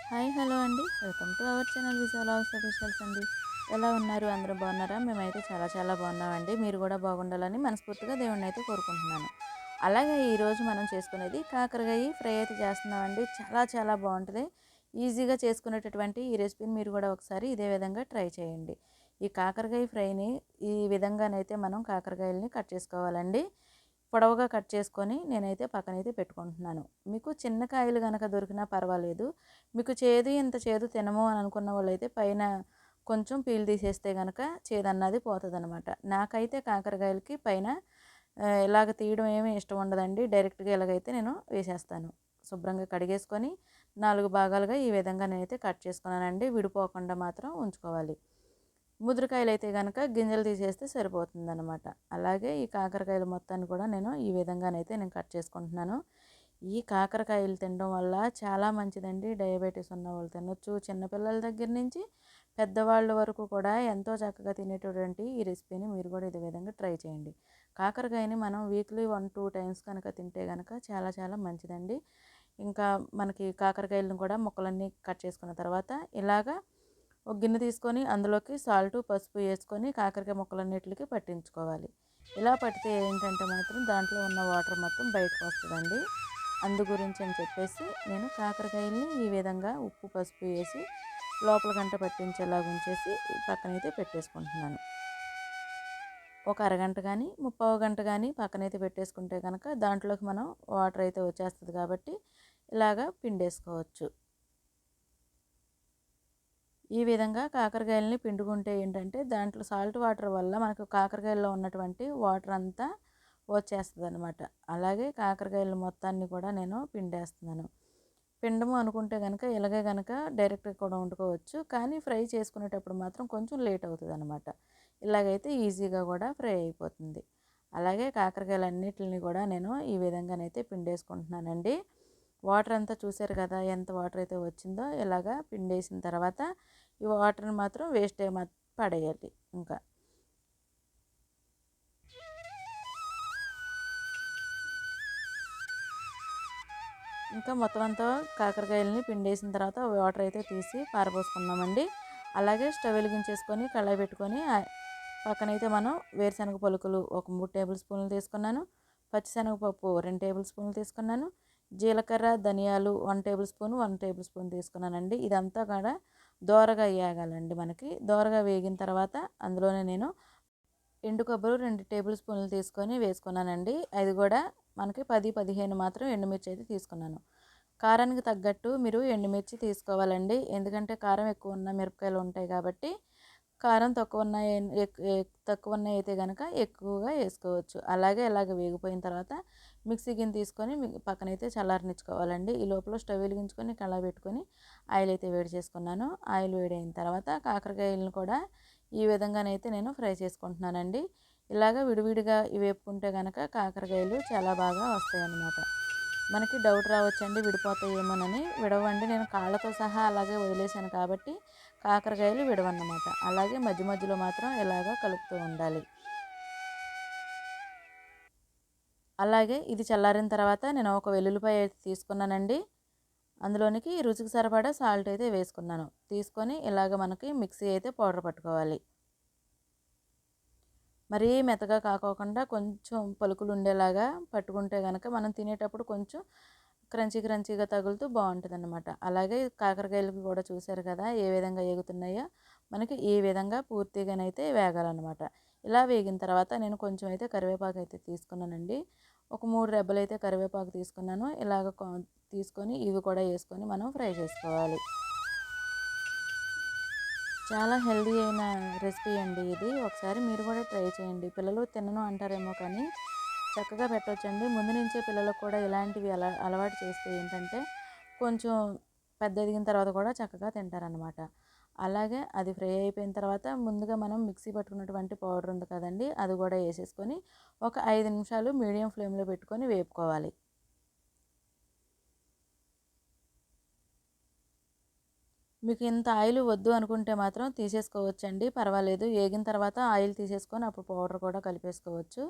Hi hello అండి, welcome to our channel visual house officials అండి. ఎలా ఉన్నారు? అందరూ బాగున్నారా? మేమైతే చాలా చాలా బాగున్నామండి. మీరు కూడా బాగుండాలని మనస్ఫూర్తిగా దేవుణ్ణి అయితే కోరుకుంటున్నాను. అలాగే ఈరోజు మనం చేసుకునేది కాకరకాయ ఫ్రై అయితే చేస్తున్నామండి. చాలా చాలా బాగుంటుంది. ఈజీగా చేసుకునేటటువంటి ఈ రెసిపీని మీరు కూడా ఒకసారి ఇదే విధంగా ట్రై చేయండి. ఈ కాకరకాయ ఫ్రైని ఈ విధంగానైతే మనం కాకరకాయలని కట్ చేసుకోవాలండి. పొడవుగా కట్ చేసుకొని నేనైతే పక్కనైతే పెట్టుకుంటున్నాను. మీకు చిన్న కాయలు కనుక దొరికినా పర్వాలేదు. మీకు చేదు ఇంత చేదు తినము అని అనుకున్న వాళ్ళైతే పైన కొంచెం పీల్ తీసేస్తే కనుక చేదు అన్నది పోతుంది అనమాట. నాకైతే కాకరకాయలకి పైన ఇలాగ తీయడం ఏమీ ఇష్టం ఉండదండి. డైరెక్ట్గా ఇలాగైతే నేను వేసేస్తాను. శుభ్రంగా కడిగేసుకొని 4 భాగాలుగా ఈ విధంగా నేనైతే కట్ చేసుకున్నానండి. విడిపోకుండా మాత్రం ఉంచుకోవాలి. ముదురుకాయలు అయితే కనుక గింజలు తీసేస్తే సరిపోతుందన్నమాట. అలాగే ఈ కాకరకాయలు మొత్తాన్ని కూడా నేను ఈ విధంగానైతే నేను కట్ చేసుకుంటున్నాను. ఈ కాకరకాయలు తినడం వల్ల చాలా మంచిదండి. డయాబెటీస్ ఉన్న వాళ్ళు తినొచ్చు. చిన్నపిల్లల దగ్గర నుంచి పెద్దవాళ్ళ వరకు కూడా ఎంతో చక్కగా తినేటటువంటి ఈ రెసిపీని మీరు కూడా ఇదే విధంగా ట్రై చేయండి. కాకరకాయని మనం వీక్లీ 1-2 టైమ్స్ కనుక తింటే కనుక చాలా చాలా మంచిదండి. ఇంకా మనకి కాకరకాయలను కూడా ముక్కలన్నీ కట్ చేసుకున్న తర్వాత ఇలాగా ఒక గిన్నె తీసుకొని అందులోకి సాల్టు పసుపు వేసుకొని కాకరకాయ ముక్కలన్నిటికి పట్టించుకోవాలి. ఇలా పట్టితే ఏంటంటే మాత్రం దాంట్లో ఉన్న వాటర్ మొత్తం బయటకు వస్తుందండి. అందు గురించి అని చెప్పేసి నేను కాకరకాయల్ని ఈ విధంగా ఉప్పు పసుపు వేసి లోపల గంట పట్టించేలాగా ఉంచేసి పక్కనైతే పెట్టేసుకుంటున్నాను. ఒక అరగంట కానీ ముప్పావు గంట కానీ పక్కనైతే పెట్టేసుకుంటే కనుక దాంట్లోకి మనం వాటర్ అయితే వచ్చేస్తుంది కాబట్టి ఇలాగా పిండేసుకోవచ్చు. ఈ విధంగా కాకరకాయలని పిండుకుంటే ఏంటంటే దాంట్లో సాల్ట్ వాటర్ వల్ల మనకు కాకరకాయల్లో ఉన్నటువంటి వాటర్ అంతా వచ్చేస్తుంది అనమాట. అలాగే కాకరకాయలు మొత్తాన్ని కూడా నేను పిండేస్తున్నాను. పిండము అనుకుంటే కనుక ఇలాగే కనుక డైరెక్ట్గా కూడా వండుకోవచ్చు. కానీ ఫ్రై చేసుకునేటప్పుడు మాత్రం కొంచెం లేట్ అవుతుంది అనమాట. ఇలాగైతే ఈజీగా కూడా ఫ్రై అయిపోతుంది. అలాగే కాకరకాయలన్నిటిని కూడా నేను ఈ విధంగానైతే పిండేసుకుంటున్నానండి. వాటర్ అంతా చూసారు కదా ఎంత వాటర్ అయితే వచ్చిందో. ఇలాగా పిండేసిన తర్వాత ఈ వాటర్ని మాత్రం వేస్ట్ పడేయాలి. ఇంకా మొత్తం అంతా కాకరకాయలని పిండేసిన తర్వాత వాటర్ అయితే తీసి పారబోసుకున్నామండి. అలాగే స్టవ్ వెలిగించేసుకొని కళాయి పెట్టుకొని పక్కనైతే మనం వేరుశనగ పలుకులు ఒక 3 టేబుల్ స్పూన్లు తీసుకున్నాను. పచ్చిశనగపప్పు 2 టేబుల్ స్పూన్లు తీసుకున్నాను. జీలకర్ర ధనియాలు 1 టేబుల్ స్పూన్ 1 టేబుల్ స్పూన్ తీసుకున్నానండి. ఇదంతా కూడా దోరగా వేగాలండి. మనకి దోరగా వేగిన తర్వాత అందులోనే నేను ఎండు కొబ్బరి 2 టేబుల్ స్పూన్లు తీసుకొని వేసుకున్నానండి. అది కూడా మనకి 10-15 మాత్రం ఎండుమిర్చి అయితే తీసుకున్నాను. కారానికి తగ్గట్టు మీరు ఎండుమిర్చి తీసుకోవాలండి. ఎందుకంటే కారం ఎక్కువ ఉన్న మిరపకాయలు ఉంటాయి కాబట్టి కారం తక్కువ ఉన్నాయి అయితే కనుక ఎక్కువగా వేసుకోవచ్చు. అలాగే ఇలాగ వేగిపోయిన తర్వాత మిక్సీ గిన్నె తీసుకొని పక్కనైతే చల్లారనిచ్చుకోవాలండి. ఈ లోపల స్టవ్ వెలిగించుకొని కళాయి పెట్టుకొని ఆయిల్ అయితే వేడి చేసుకున్నాను. ఆయిల్ వేడైన తర్వాత కాకరకాయలను కూడా ఈ విధంగానైతే నేను ఫ్రై చేసుకుంటున్నానండి. ఇలాగ విడివిడిగా వేపుకుంటే కనుక కాకరకాయలు చాలా బాగా వస్తాయి అన్నమాట. మనకి డౌట్ రావచ్చండి విడిపోతాయేమోనని. విడవండి, నేను కాళ్ళతో సహా అలాగే వదిలేసాను కాబట్టి కాకరకాయలు విడవన్నమాట. అలాగే మధ్య మధ్యలో మాత్రం ఇలాగ కలుపుతూ ఉండాలి. అలాగే ఇది చల్లారిన తర్వాత నేను ఒక వెల్లుల్లిపాయ అయితే తీసుకున్నానండి. అందులోనికి రుచికి సరిపడా సాల్ట్ అయితే వేసుకున్నాను. తీసుకొని ఇలాగ మనకి మిక్సీ అయితే పౌడర్ పట్టుకోవాలి. మరీ మెత్తగా కాకోకుండా కొంచెం పలుకులు ఉండేలాగా పట్టుకుంటే కనుక మనం తినేటప్పుడు కొంచెం క్రంచీగా తగులుతూ బాగుంటుందన్నమాట. అలాగే కాకరకాయలకు కూడా చూసారు కదా ఏ విధంగా వేగుతున్నాయో. మనకి ఈ విధంగా పూర్తిగానైతే వేగాలన్నమాట. ఇలా వేగిన తర్వాత నేను కొంచెం అయితే కరివేపాకు అయితే తీసుకున్నానండి. ఒక 3 రెబ్బలు అయితే కరివేపాకు తీసుకున్నాను. ఇలాగ తీసుకొని ఇవి కూడా వేసుకొని మనం ఫ్రై చేసుకోవాలి. చాలా హెల్దీ అయిన రెసిపీ అండి ఇది. ఒకసారి మీరు కూడా ట్రై చేయండి. పిల్లలు తినను అంటారేమో కానీ చక్కగా పెట్టవచ్చండి. ముందు నుంచే పిల్లలకు కూడా ఇలాంటివి అలవాటు చేస్తే ఏంటంటే కొంచెం పెద్ద ఎదిగిన తర్వాత కూడా చక్కగా తింటారనమాట. అలాగే అది ఫ్రై అయిపోయిన తర్వాత ముందుగా మనం మిక్సీ పట్టుకున్నటువంటి పౌడర్ ఉంది కదండి, అది కూడా వేసేసుకొని ఒక 5 నిమిషాలు మీడియం ఫ్లేమ్లో పెట్టుకొని వేపుకోవాలి. మీకు ఇంత ఆయిల్ వద్దు అనుకుంటే మాత్రం తీసేసుకోవచ్చండి, పర్వాలేదు. వేగిన తర్వాత ఆయిల్ తీసేసుకొని అప్పుడు పౌడర్ కూడా కలిపేసుకోవచ్చు.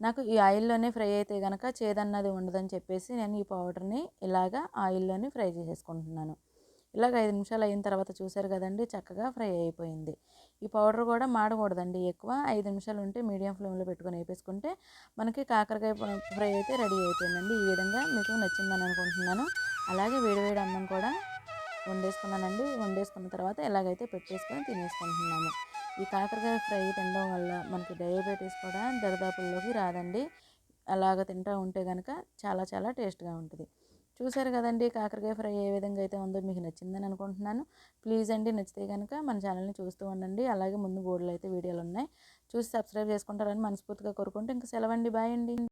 నాకు ఈ ఆయిల్లోనే ఫ్రై అయితే కనుక చేదన్నది ఉండదని చెప్పేసి నేను ఈ పౌడర్ని ఇలాగా ఆయిల్లోనే ఫ్రై చేసేసుకుంటున్నాను. ఇలాగ 5 నిమిషాలు అయిన తర్వాత చూసారు కదండి, చక్కగా ఫ్రై అయిపోయింది. ఈ పౌడర్ కూడా మాడకూడదండి ఎక్కువ. 5 నిమిషాలు ఉంటే మీడియం ఫ్లేమ్లో పెట్టుకొని వేపేసుకుంటే మనకి కాకరకాయ ఫ్రై అయితే రెడీ అయిపోయిందండి. ఈ విధంగా మీకు నచ్చిందని అనుకుంటున్నాను. అలాగే వేడివేడి అన్నం కూడా వండేసుకున్నానండి. వండేసుకున్న తర్వాత ఎలాగైతే పెట్టేసుకొని తినేసుకుంటున్నాము. ఈ కాకరకాయ ఫ్రై తినడం వల్ల మనకి డయాబెటీస్ కూడా దరిదాపుల్లోకి రాదండి. అలాగ తింటూ ఉంటే కనుక చాలా చాలా టేస్ట్గా ఉంటుంది. చూసారు కదండి కాకరకాయ ఫ్రై ఏ విధంగా అయితే ఉందో, మీకు నచ్చిందని అనుకుంటున్నాను. ప్లీజ్ అండి, నచ్చితే కనుక మన ఛానల్ని చూస్తూ ఉండండి. అలాగే ముందు బోర్డులో అయితే వీడియోలు ఉన్నాయి, చూసి సబ్స్క్రైబ్ చేసుకుంటారని మనస్ఫూర్తిగా కోరుకుంటూ ఇంక సెలవండి. బాయ్ అండి.